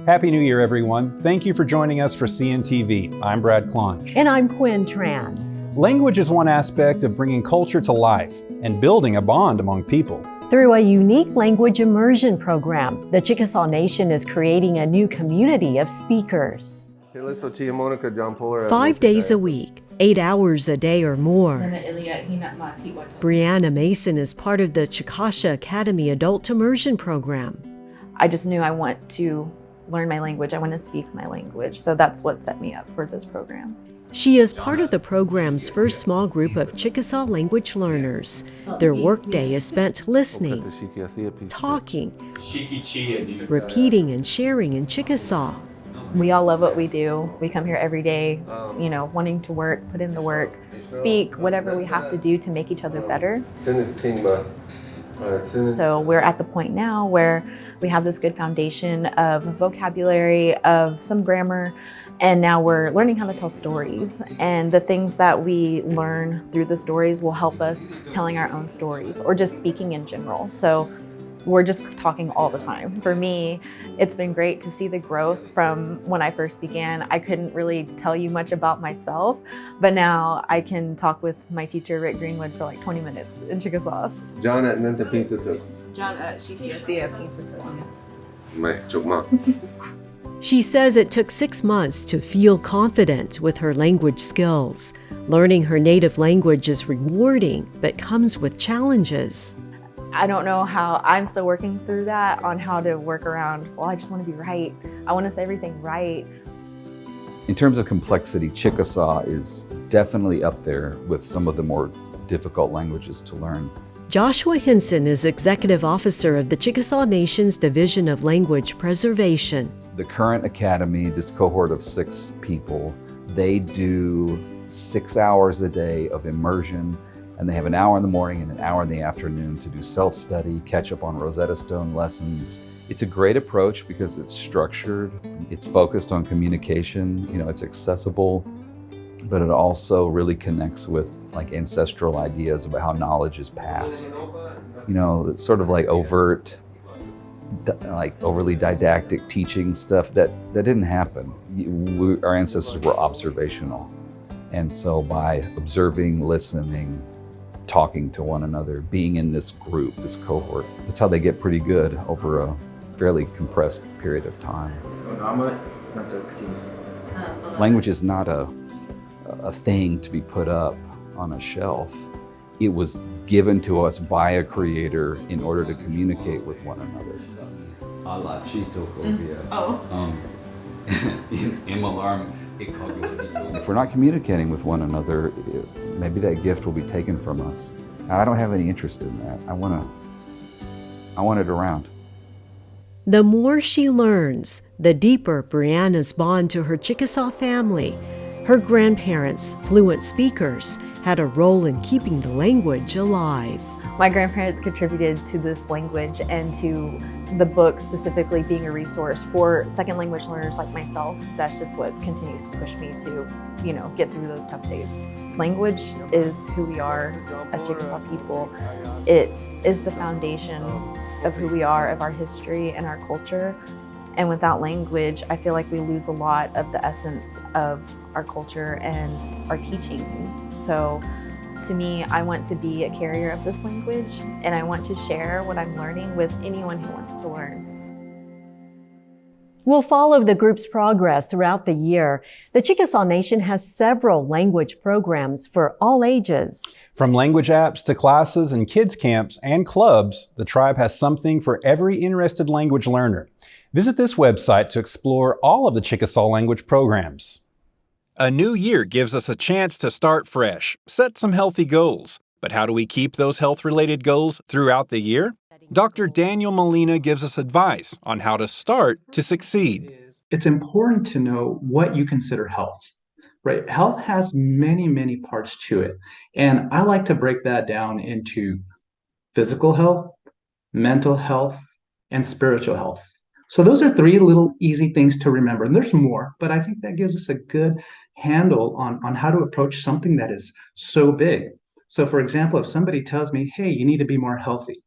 Happy New Year, everyone. Thank you for joining us for CNTV. I'm Brad Clonch. And I'm Quin Tran. Language is one aspect of bringing culture to life and building a bond among people. Through a unique language immersion program, the Chickasaw Nation is creating a new community of speakers. 5 days a week, 8 hours a day or more. Briana Mason is part of the Chickasaw Academy Adult Immersion Program. I just knew I want to learn my language. I want to speak my language. So that's what set me up for this program. She is part of the program's first small group of Chickasaw language learners. Their workday is spent listening, talking, repeating and sharing in Chickasaw. We all love what we do. We come here every day, wanting to work, put in the work, speak, whatever we have to do to make each other better. So we're at the point now where we have this good foundation of vocabulary, of some grammar, and now we're learning how to tell stories. And the things that we learn through the stories will help us telling our own stories or just speaking in general. So we're just talking all the time. For me, it's been great to see the growth from when I first began. I couldn't really tell you much about myself, but now I can talk with my teacher, Rick Greenwood, for like 20 minutes in Chickasaw. She says it took 6 months to feel confident with her language skills. Learning her native language is rewarding, but comes with challenges. I don't know how, I'm still working through that on how to work around, well, I just want to be right. I want to say everything right. In terms of complexity, Chickasaw is definitely up there with some of the more difficult languages to learn. Joshua Henson is Executive Officer of the Chickasaw Nation's Division of Language Preservation. The current academy, this cohort of 6 people, they do 6 hours a day of immersion, and they have an hour in the morning and an hour in the afternoon to do self-study, catch up on Rosetta Stone lessons. It's a great approach because it's structured, it's focused on communication, it's accessible, but it also really connects with like ancestral ideas about how knowledge is passed. It's sort of like overt, like overly didactic teaching stuff that didn't happen. Our ancestors were observational. And so by observing, listening, talking to one another, being in this group, this cohort, that's how they get pretty good over a fairly compressed period of time. Language is not a thing to be put up on a shelf. It was given to us by a creator in order to communicate with one another. If we're not communicating with one another, maybe that gift will be taken from us. I don't have any interest in that. I want it around. The more she learns, the deeper Briana's bond to her Chickasaw family. Her grandparents, fluent speakers, had a role in keeping the language alive. My grandparents contributed to this language and to the book specifically being a resource for second language learners like myself. That's just what continues to push me to, get through those tough days. Language is who we are as Chickasaw people. It is the foundation of who we are, of our history and our culture. And without language, I feel like we lose a lot of the essence of our culture and our teaching. So to me, I want to be a carrier of this language, and I want to share what I'm learning with anyone who wants to learn. We'll follow the group's progress throughout the year. The Chickasaw Nation has several language programs for all ages. From language apps to classes and kids camps and clubs, the tribe has something for every interested language learner. Visit this website to explore all of the Chickasaw language programs. A new year gives us a chance to start fresh, set some healthy goals. But how do we keep those health-related goals throughout the year? Dr. Daniel Molina gives us advice on how to start to succeed. It's important to know what you consider health, right? Health has many, many parts to it. And I like to break that down into physical health, mental health, and spiritual health. So those are 3 little easy things to remember. And there's more, but I think that gives us a good handle on how to approach something that is so big. So for example, if somebody tells me, hey, you need to be more healthy,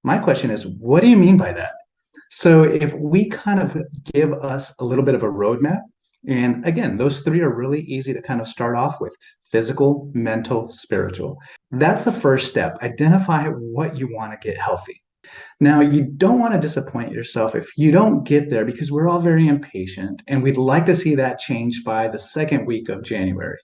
my question is, what do you mean by that? So if we kind of give us a little bit of a roadmap, and again, those three are really easy to kind of start off with: physical, mental, spiritual. That's the first step. Identify what you want to get healthy. Now, you don't want to disappoint yourself if you don't get there, because we're all very impatient and we'd like to see that change by the second week of January.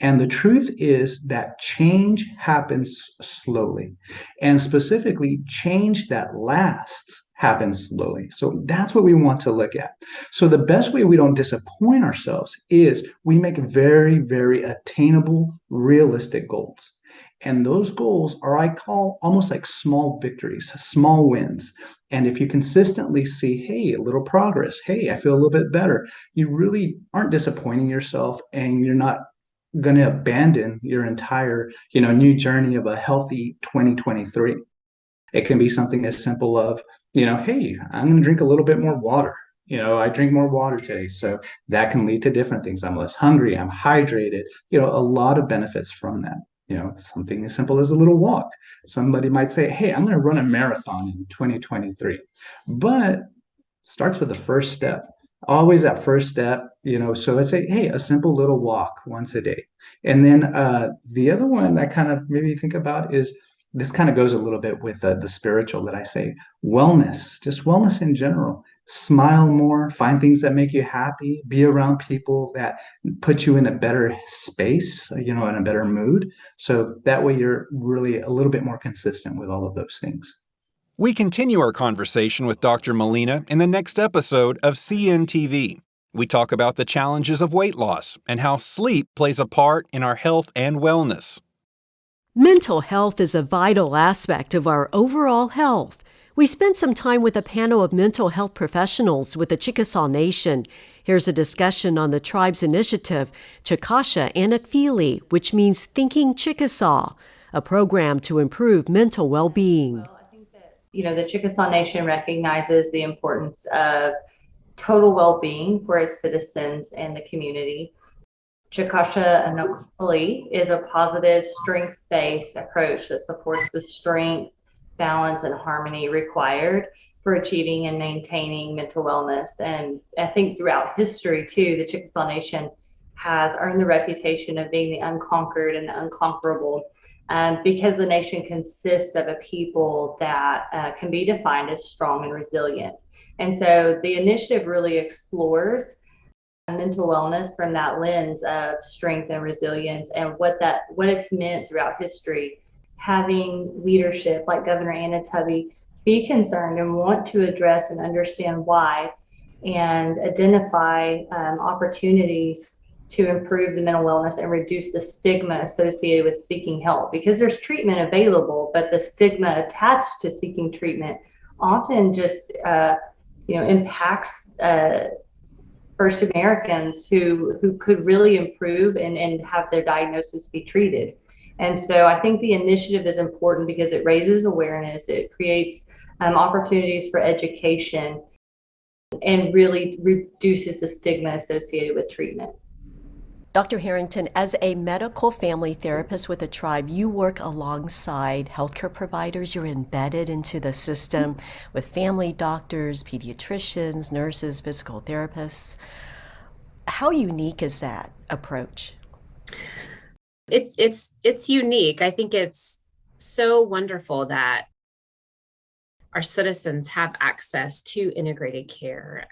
And the truth is that change happens slowly. And specifically, change that lasts happens slowly. So that's what we want to look at. So the best way we don't disappoint ourselves is we make very, very attainable, realistic goals. And those goals are, I call, almost like small victories, small wins. And if you consistently see, hey, a little progress, hey, I feel a little bit better, you really aren't disappointing yourself, and you're not going to abandon your entire, new journey of a healthy 2023. It can be something as simple of, hey, I'm going to drink a little bit more water. I drink more water today. So that can lead to different things. I'm less hungry. I'm hydrated. A lot of benefits from that. Something as simple as a little walk. Somebody might say, hey, I'm going to run a marathon in 2023. But starts with the first step. Always that first step, so I'd say, hey, a simple little walk once a day. And then the other one that kind of maybe think about is, this kind of goes a little bit with the spiritual that I say: wellness, just wellness in general. Smile more, find things that make you happy, be around people that put you in a better space, in a better mood. So that way you're really a little bit more consistent with all of those things. We continue our conversation with Dr. Molina in the next episode of CNTV. We talk about the challenges of weight loss and how sleep plays a part in our health and wellness. Mental health is a vital aspect of our overall health. We spent some time with a panel of mental health professionals with the Chickasaw Nation. Here's a discussion on the tribe's initiative, Chickasaw Nation, which means Thinking Chickasaw, a program to improve mental well-being. The Chickasaw Nation recognizes the importance of total well-being for its citizens and the community. Chickasaw Nation is a positive, strengths-based approach that supports the strength, balance, and harmony required for achieving and maintaining mental wellness. And I think throughout history, too, the Chickasaw Nation has earned the reputation of being the unconquered and the unconquerable. Because the nation consists of a people that can be defined as strong and resilient. And so the initiative really explores mental wellness from that lens of strength and resilience, and what it's meant throughout history. Having leadership like Governor Anna Tubby be concerned and want to address and understand why, and identify opportunities to improve the mental wellness and reduce the stigma associated with seeking help, because there's treatment available, but the stigma attached to seeking treatment often just impacts First Americans who could really improve and have their diagnosis be treated. And so I think the initiative is important because it raises awareness, it creates opportunities for education, and really reduces the stigma associated with treatment. Dr. Harrington, as a medical family therapist with the tribe, you work alongside healthcare providers. You're embedded into the system with family doctors, pediatricians, nurses, physical therapists. How unique is that approach? It's unique. I think it's so wonderful that our citizens have access to integrated care.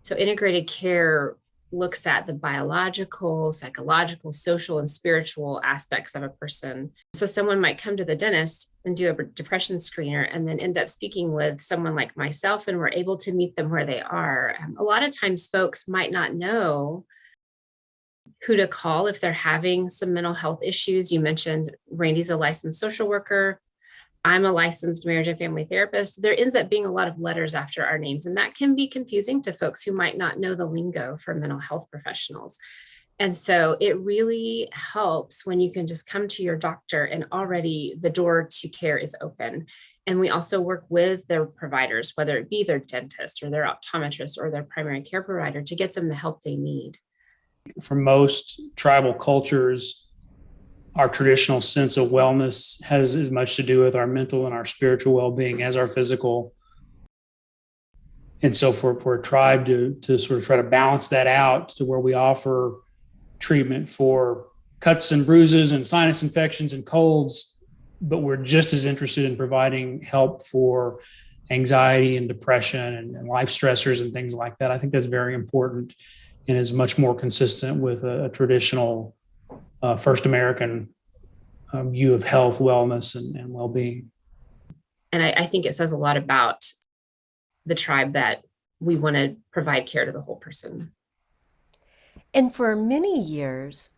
So integrated care looks at the biological, psychological, social, and spiritual aspects of a person. So someone might come to the dentist and do a depression screener and then end up speaking with someone like myself, and we're able to meet them where they are. A lot of times folks might not know who to call if they're having some mental health issues. You mentioned Randy's a licensed social worker. I'm a licensed marriage and family therapist. There ends up being a lot of letters after our names, and that can be confusing to folks who might not know the lingo for mental health professionals. And so it really helps when you can just come to your doctor and already the door to care is open. And we also work with their providers, whether it be their dentist or their optometrist or their primary care provider, to get them the help they need. For most tribal cultures, our traditional sense of wellness has as much to do with our mental and our spiritual well-being as our physical. And so for a tribe to sort of try to balance that out to where we offer treatment for cuts and bruises and sinus infections and colds, but we're just as interested in providing help for anxiety and depression and life stressors and things like that. I think that's very important and is much more consistent with a traditional First American view of health, wellness, and well-being. And I think it says a lot about the tribe that we want to provide care to the whole person. And for many years,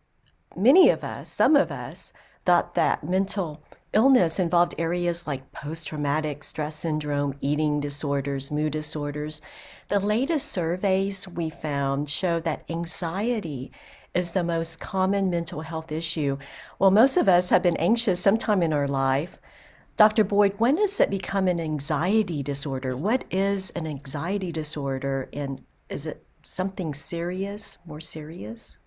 some of us, thought that mental illness involved areas like post-traumatic stress syndrome, eating disorders, mood disorders. The latest surveys we found show that anxiety is the most common mental health issue. Well, most of us have been anxious sometime in our life. Dr. Boyd, when does it become an anxiety disorder? What is an anxiety disorder, and is it something serious, more serious?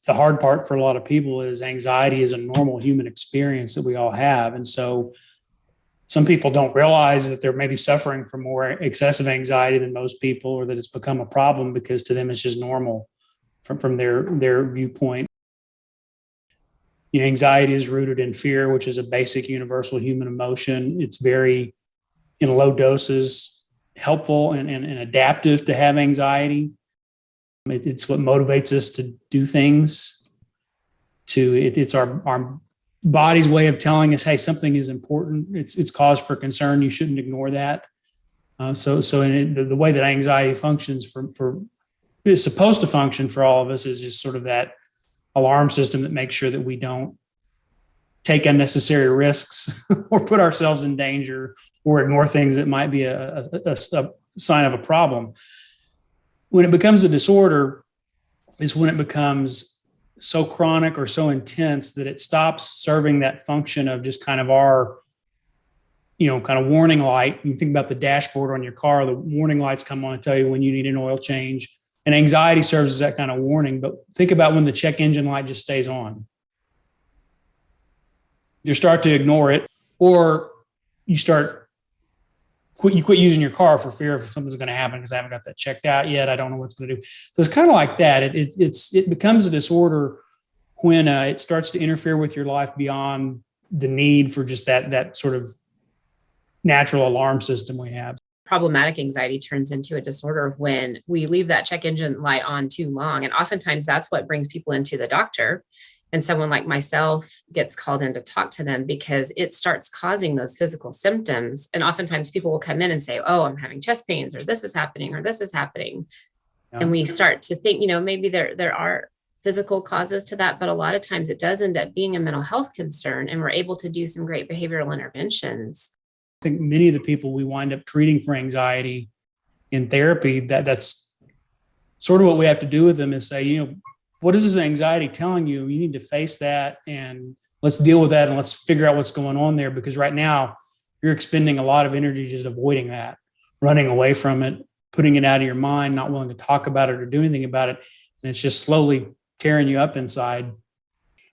The hard part for a lot of people is anxiety is a normal human experience that we all have. And so some people don't realize that they're maybe suffering from more excessive anxiety than most people, or that it's become a problem because to them it's just normal from their viewpoint. Anxiety is rooted in fear, which is a basic universal human emotion. It's very, in low doses, helpful and adaptive to have anxiety. It's what motivates us to do things. It's our body's way of telling us, hey, something is important. It's cause for concern. You shouldn't ignore that. So the way that anxiety functions is supposed to function for all of us is just sort of that alarm system that makes sure that we don't take unnecessary risks or put ourselves in danger or ignore things that might be a sign of a problem. When it becomes a disorder is when it becomes so chronic or so intense that it stops serving that function of just kind of our, kind of warning light. You think about the dashboard on your car, the warning lights come on and tell you when you need an oil change. And anxiety serves as that kind of warning. But think about when the check engine light just stays on. You start to ignore it, or you quit using your car for fear of something's going to happen because I haven't got that checked out yet. I don't know what's going to do. So it's kind of like that. It becomes a disorder when it starts to interfere with your life beyond the need for just that sort of natural alarm system we have. Problematic anxiety turns into a disorder when we leave that check engine light on too long. And oftentimes that's what brings people into the doctor. And someone like myself gets called in to talk to them because it starts causing those physical symptoms. And oftentimes people will come in and say, oh, I'm having chest pains, or this is happening, or this is happening. Yeah. And we start to think, maybe there are physical causes to that, but a lot of times it does end up being a mental health concern. And we're able to do some great behavioral interventions. I think many of the people we wind up treating for anxiety in therapy, that's sort of what we have to do with them is say, what is this anxiety telling you? You need to face that and let's deal with that and let's figure out what's going on there. Because right now you're expending a lot of energy just avoiding that, running away from it, putting it out of your mind, not willing to talk about it or do anything about it. And it's just slowly tearing you up inside.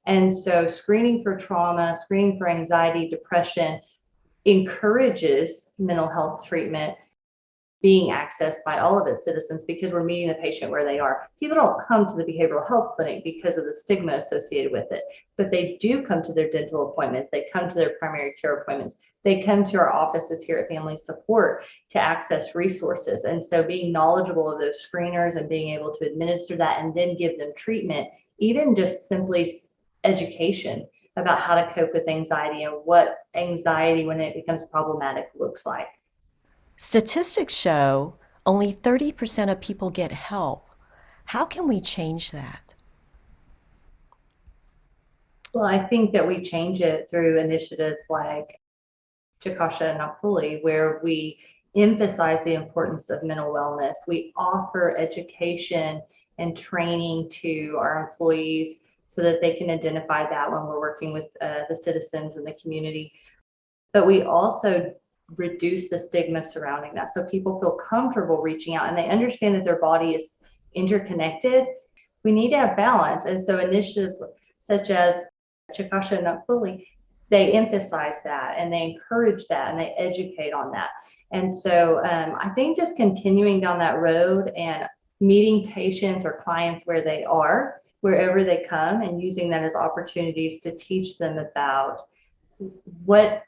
And so screening for trauma, screening for anxiety, depression encourages mental health treatment being accessed by all of its citizens because we're meeting the patient where they are. People don't come to the behavioral health clinic because of the stigma associated with it, but they do come to their dental appointments. They come to their primary care appointments. They come to our offices here at Family Support to access resources. And so being knowledgeable of those screeners and being able to administer that and then give them treatment, even just simply education about how to cope with anxiety and what anxiety when it becomes problematic looks like. Statistics show only 30% of people get help. How can we change that? Well, I think that we change it through initiatives like Chickasaw Nation, where we emphasize the importance of mental wellness. We offer education and training to our employees so that they can identify that when we're working with the citizens in the community. But we also reduce the stigma surrounding that so people feel comfortable reaching out and they understand that their body is interconnected. We need to have balance. And so initiatives such as Chickasaw Nation they emphasize that and they encourage that and they educate on that. And so I think just continuing down that road and meeting patients or clients where they are, wherever they come, and using that as opportunities to teach them about what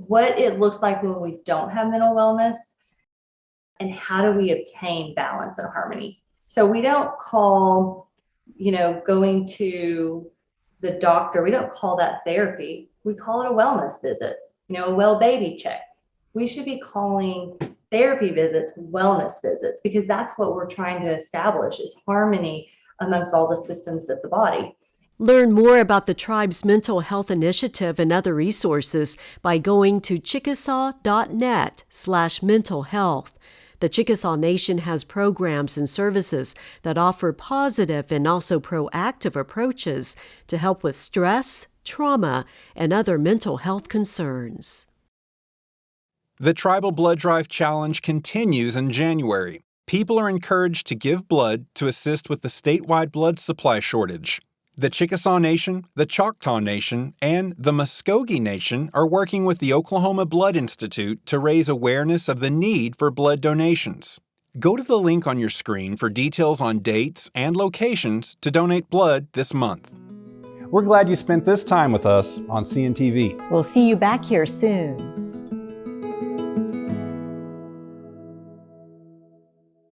it looks like when we don't have mental wellness and how do we obtain balance and harmony. So we don't call, going to the doctor, we don't call that therapy. We call it a wellness visit, a well baby check. We should be calling therapy visits wellness visits, because that's what we're trying to establish, is harmony amongst all the systems of the body. Learn more about the tribe's mental health initiative and other resources by going to chickasaw.net/mental health. The Chickasaw Nation has programs and services that offer positive and also proactive approaches to help with stress, trauma, and other mental health concerns. The Tribal Blood Drive Challenge continues in January. People are encouraged to give blood to assist with the statewide blood supply shortage. The Chickasaw Nation, the Choctaw Nation, and the Muskogee Nation are working with the Oklahoma Blood Institute to raise awareness of the need for blood donations. Go to the link on your screen for details on dates and locations to donate blood this month. We're glad you spent this time with us on CNTV. We'll see you back here soon.